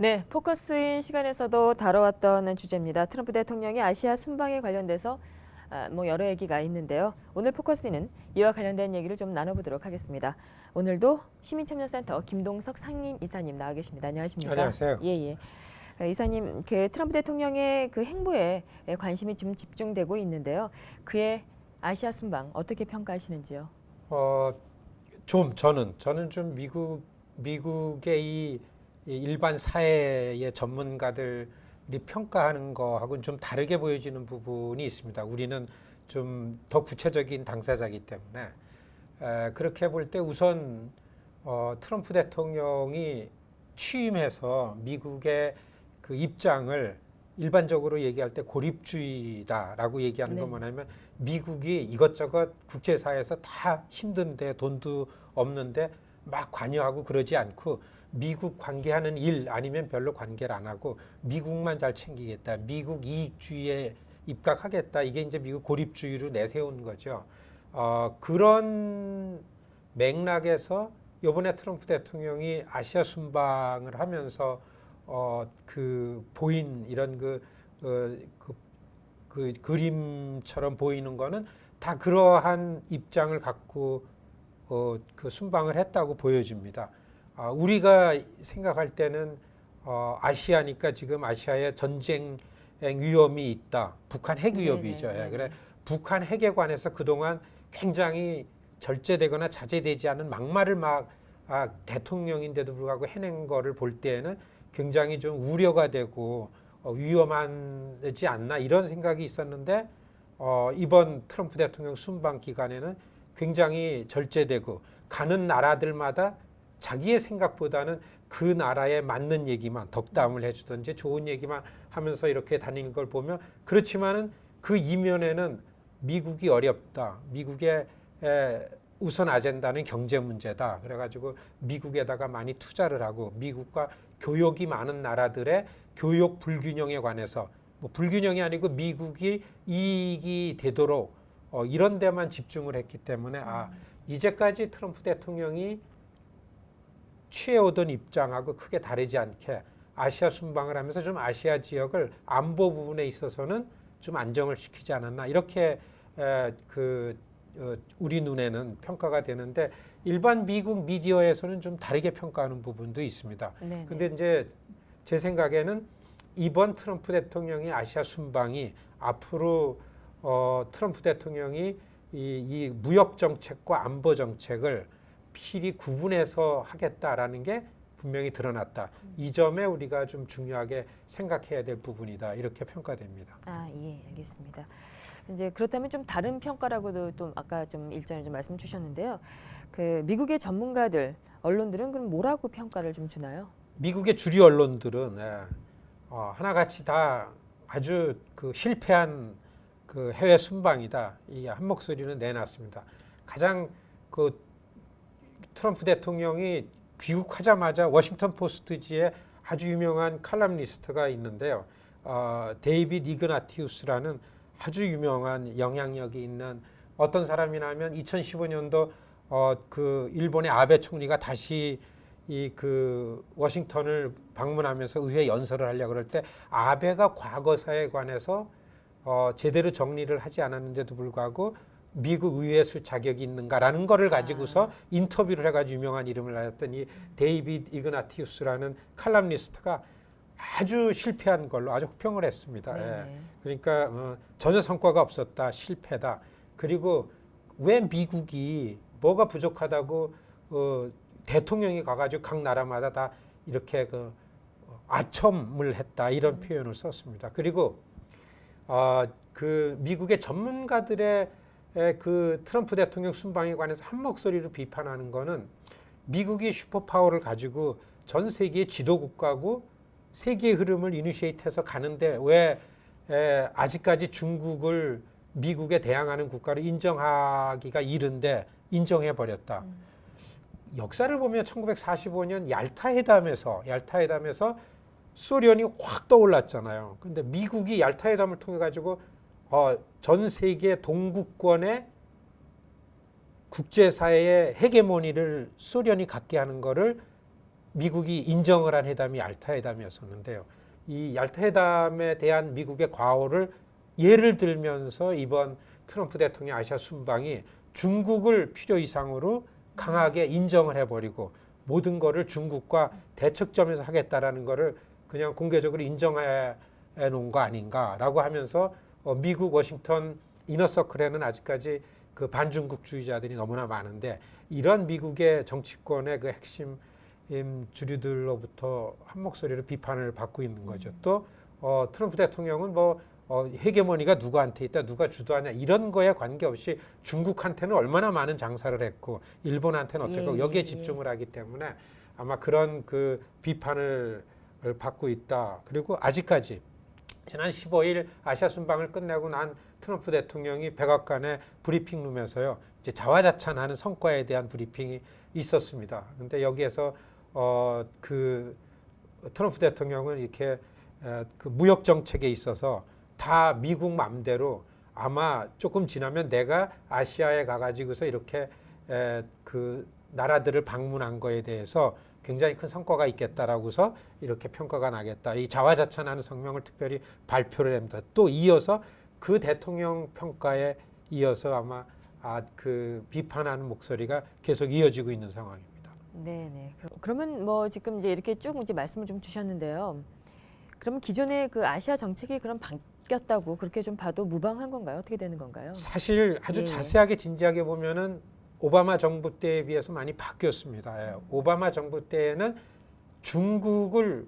네, 포커스인 시간에서도 다뤄왔던 주제입니다. 트럼프 대통령의 아시아 순방에 관련돼서 여러 얘기가 있는데요. 오늘 포커스는 이와 관련된 얘기를 좀 나눠보도록 하겠습니다. 오늘도 시민참여센터 김동석 상임이사님 나와 계십니다. 안녕하십니까? 안녕하세요. 예. 이사님, 트럼프 대통령의 그 행보에 관심이 좀 집중되고 있는데요. 그의 아시아 순방 어떻게 평가하시는지요? 저는 좀 미국의 이 일반 사회의 전문가들이 평가하는 거하고는 좀 다르게 보여지는 부분이 있습니다. 우리는 좀 더 구체적인 당사자이기 때문에 그렇게 볼 때 우선 트럼프 대통령이 취임해서 미국의 그 입장을 일반적으로 얘기할 때 고립주의다라고 얘기하는 건 뭐냐면 미국이 이것저것 국제사회에서 다 힘든데 돈도 없는데 막 관여하고 그러지 않고 미국 관계하는 일 아니면 별로 관계를 안 하고 미국만 잘 챙기겠다. 미국 이익주의에 입각하겠다. 이게 이제 미국 고립주의로 내세운 거죠. 그런 맥락에서 이번에 트럼프 대통령이 아시아 순방을 하면서 보인 이런 그 그림처럼 보이는 거는 다 그러한 입장을 갖고 그 순방을 했다고 보여집니다. 우리가 생각할 때는 아시아니까 지금 아시아에 전쟁 위험이 있다. 북한 핵 위협이죠. 그래 북한 핵에 관해서 그동안 굉장히 절제되거나 자제되지 않은 막말을 대통령인데도 불구하고 해낸 거를 볼 때에는 굉장히 좀 우려가 되고 위험하지 않나 이런 생각이 있었는데 이번 트럼프 대통령 순방 기간에는 굉장히 절제되고 가는 나라들마다 자기의 생각보다는 그 나라에 맞는 얘기만 덕담을 해주든지 좋은 얘기만 하면서 이렇게 다니는 걸 보면 그렇지만은 그 이면에는 미국이 어렵다. 미국의 우선 아젠다는 경제 문제다. 그래가지고 미국에다가 많이 투자를 하고 미국과 교역이 많은 나라들의 교역 불균형에 관해서 불균형이 아니고 미국이 이익이 되도록 이런 데만 집중을 했기 때문에 이제까지 트럼프 대통령이 취해오던 입장하고 크게 다르지 않게 아시아 순방을 하면서 좀 아시아 지역을 안보 부분에 있어서는 좀 안정을 시키지 않았나 이렇게 우리 눈에는 평가가 되는데 일반 미국 미디어에서는 좀 다르게 평가하는 부분도 있습니다. 근데 이제 제 생각에는 이번 트럼프 대통령의 아시아 순방이 앞으로 트럼프 대통령이 이 무역 정책과 안보 정책을 필히 구분해서 하겠다라는 게 분명히 드러났다. 이 점에 우리가 좀 중요하게 생각해야 될 부분이다. 이렇게 평가됩니다. 예, 알겠습니다. 이제 그렇다면 좀 다른 평가라고도 좀 아까 좀 일전에 좀 말씀 주셨는데요. 그 미국의 전문가들, 언론들은 그럼 뭐라고 평가를 좀 주나요? 미국의 주류 언론들은 하나같이 다 아주 그 실패한 그 해외 순방이다. 이 한 목소리는 내놨습니다. 가장 그 트럼프 대통령이 귀국하자마자 워싱턴 포스트지에 아주 유명한 칼럼니스트가 있는데요. 데이빗 이그나티우스라는 아주 유명한 영향력이 있는 어떤 사람이냐면 2015년도 그 일본의 아베 총리가 다시 그 워싱턴을 방문하면서 의회 연설을 하려고 그럴 때 아베가 과거사에 관해서 제대로 정리를 하지 않았는데도 불구하고 미국 의회에 쓸 자격이 있는가라는 거를 가지고서 인터뷰를 해가지고 유명한 이름을 알았던 이 데이빗 이그나티우스라는 칼럼니스트가 아주 실패한 걸로 아주 혹평을 했습니다. 그러니까 전혀 성과가 없었다, 실패다. 그리고 왜 미국이 뭐가 부족하다고 대통령이 가가지고 각 나라마다 다 이렇게 아첨을 했다 이런 표현을 썼습니다. 그리고 그 미국의 전문가들의 그 트럼프 대통령 순방에 관해서 한 목소리로 비판하는 거는 미국이 슈퍼파워를 가지고 전 세계의 지도국가고 세계의 흐름을 이니시에이트해서 가는데 왜 아직까지 중국을 미국에 대항하는 국가로 인정하기가 이른데 인정해버렸다. 역사를 보면 1945년 얄타 회담에서 소련이 확 떠올랐잖아요. 근데 미국이 얄타 회담을 통해 가지고 전 세계 동구권의 국제사회의 헤게모니를 소련이 갖게 하는 거를 미국이 인정을 한 회담이 얄타 회담이었었는데요. 이 얄타 회담에 대한 미국의 과오를 예를 들면서 이번 트럼프 대통령 아시아 순방이 중국을 필요 이상으로 강하게 인정을 해버리고 모든 거를 중국과 대척점에서 하겠다라는 거를 그냥 공개적으로 인정해 놓은 거 아닌가라고 하면서 미국 워싱턴 이너서클에는 아직까지 그 반중국주의자들이 너무나 많은데 이런 미국의 정치권의 그 핵심 주류들로부터 한 목소리로 비판을 받고 있는 거죠. 또 트럼프 대통령은 뭐 헤게모니가 누구한테 있다, 누가 주도하냐 이런 거에 관계없이 중국한테는 얼마나 많은 장사를 했고 일본한테는 어떻고 여기에 집중을 하기 때문에 아마 그런 그 비판을 받고 있다. 그리고 아직까지 지난 15일 아시아 순방을 끝내고 난 트럼프 대통령이 백악관의 브리핑룸에서요 이제 자화자찬하는 성과에 대한 브리핑이 있었습니다. 그런데 여기에서 그 트럼프 대통령은 이렇게 그 무역 정책에 있어서 다 미국 맘대로 아마 조금 지나면 내가 아시아에 가가지고서 이렇게 그 나라들을 방문한 거에 대해서 굉장히 큰 성과가 있겠다라고서 이렇게 평가가 나겠다. 이 자화자찬하는 성명을 특별히 발표를 합니다. 또 이어서 그 대통령 평가에 이어서 아마 그 비판하는 목소리가 계속 이어지고 있는 상황입니다. 네네. 그러면 뭐 지금 이제 이렇게 쭉 이제 말씀을 좀 주셨는데요. 그러면 기존의 그 아시아 정책이 그럼 바뀌었다고 그렇게 좀 봐도 무방한 건가요? 어떻게 되는 건가요? 사실 아주 자세하게 진지하게 보면은 오바마 정부 때에 비해서 많이 바뀌었습니다. 오바마 정부 때에는 중국을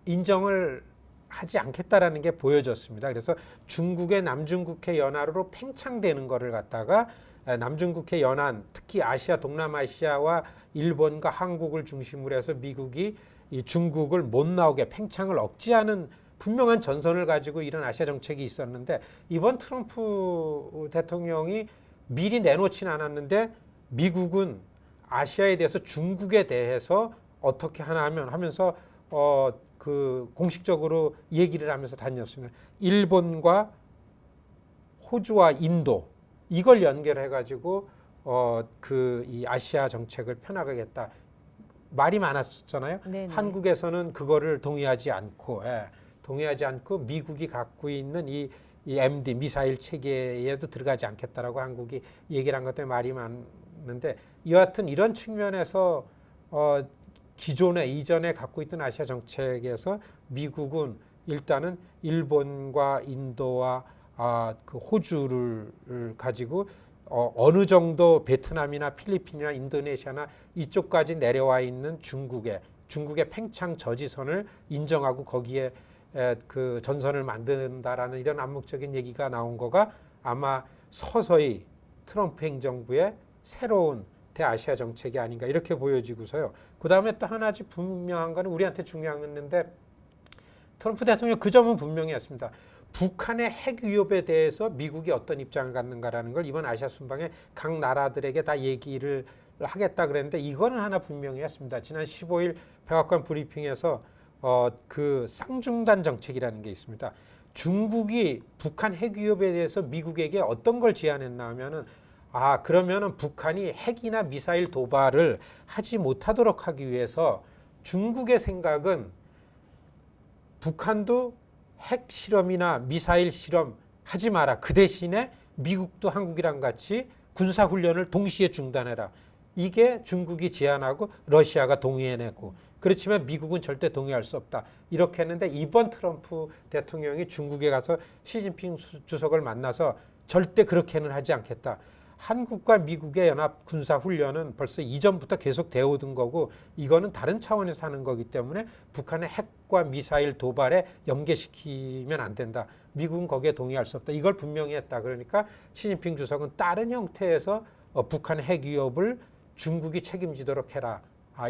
인정을 하지 않겠다라는 게 보여졌습니다. 그래서 중국의 남중국해 연안으로 팽창되는 거를 갖다가 남중국해 연안, 특히 아시아, 동남아시아와 일본과 한국을 중심으로 해서 미국이 이 중국을 못 나오게 팽창을 억제하는 분명한 전선을 가지고 이런 아시아 정책이 있었는데 이번 트럼프 대통령이 미리 내놓지는 않았는데 미국은 아시아에 대해서 중국에 대해서 어떻게 하나 하면서 그 공식적으로 얘기를 하면서 다녔습니다. 일본과 호주와 인도 이걸 연결해 가지고 그 이 아시아 정책을 펴나가겠다. 말이 많았잖아요. 네네. 한국에서는 그거를 동의하지 않고 미국이 갖고 있는 이 MD 미사일 체계에도 들어가지 않겠다라고 한국이 얘기를 한 것 때문에 말이 많은데 여하튼 이런 측면에서 이전에 갖고 있던 아시아 정책에서 미국은 일단은 일본과 인도와 그 호주를 가지고 어느 정도 베트남이나 필리핀이나 인도네시아나 이쪽까지 내려와 있는 중국의 팽창 저지선을 인정하고 거기에 그 전선을 만든다라는 이런 암묵적인 얘기가 나온 거가 아마 서서히 트럼프 행정부의 새로운 대아시아 정책이 아닌가 이렇게 보여지고서요. 그 다음에 또 하나지 분명한 거는 우리한테 중요한 건데 트럼프 대통령 그 점은 분명히 했습니다. 북한의 핵 위협에 대해서 미국이 어떤 입장을 갖는가라는 걸 이번 아시아 순방에 각 나라들에게 다 얘기를 하겠다 그랬는데 이거는 하나 분명히 했습니다. 지난 15일 백악관 브리핑에서 그 쌍중단 정책이라는 게 있습니다. 중국이 북한 핵 위협에 대해서 미국에게 어떤 걸 제안했나 하면은 그러면은 북한이 핵이나 미사일 도발을 하지 못하도록 하기 위해서 중국의 생각은 북한도 핵 실험이나 미사일 실험 하지 마라. 그 대신에 미국도 한국이랑 같이 군사 훈련을 동시에 중단해라. 이게 중국이 제안하고 러시아가 동의해내고 그렇지만 미국은 절대 동의할 수 없다. 이렇게 했는데 이번 트럼프 대통령이 중국에 가서 시진핑 주석을 만나서 절대 그렇게는 하지 않겠다. 한국과 미국의 연합 군사 훈련은 벌써 이전부터 계속 되어 오던 거고 이거는 다른 차원에서 하는 거기 때문에 북한의 핵과 미사일 도발에 연계시키면 안 된다. 미국은 거기에 동의할 수 없다. 이걸 분명히 했다. 그러니까 시진핑 주석은 다른 형태에서 북한의 핵 위협을 중국이 책임지도록 해라.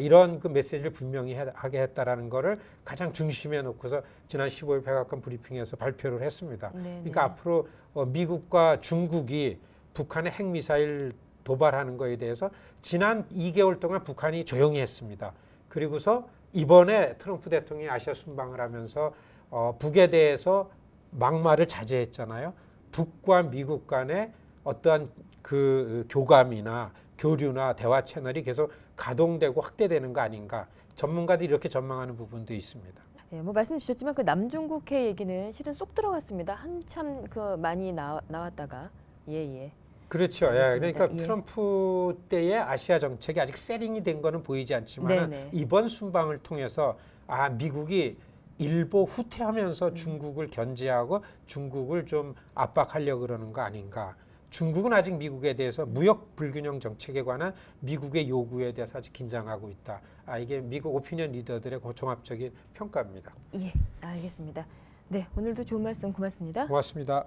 이런 그 메시지를 분명히 하게 했다라는 거를 가장 중심에 놓고서 지난 15일 백악관 브리핑에서 발표를 했습니다. 네네. 그러니까 앞으로 미국과 중국이 북한의 핵미사일 도발하는 거에 대해서 지난 2개월 동안 북한이 조용히 했습니다. 그리고서 이번에 트럼프 대통령이 아시아 순방을 하면서 북에 대해서 막말을 자제했잖아요. 북과 미국 간의 어떠한 그 교감이나 교류나 대화 채널이 계속 가동되고 확대되는 거 아닌가. 전문가들이 이렇게 전망하는 부분도 있습니다. 예, 뭐 말씀 주셨지만 그 남중국해 얘기는 실은 쏙 들어갔습니다. 한참 그 많이 나왔다가 예. 그렇죠. 예, 알겠습니다. 그러니까 예. 트럼프 때의 아시아 정책이 아직 세링이 된 거는 보이지 않지만 네네. 이번 순방을 통해서 미국이 일보 후퇴하면서 중국을 견제하고 중국을 좀 압박하려고 그러는 거 아닌가. 중국은 아직 미국에 대해서 무역 불균형 정책에 관한 미국의 요구에 대해서 아직 긴장하고 있다. 이게 미국 오피니언 리더들의 종합적인 평가입니다. 예, 알겠습니다. 네, 오늘도 좋은 말씀 고맙습니다. 고맙습니다.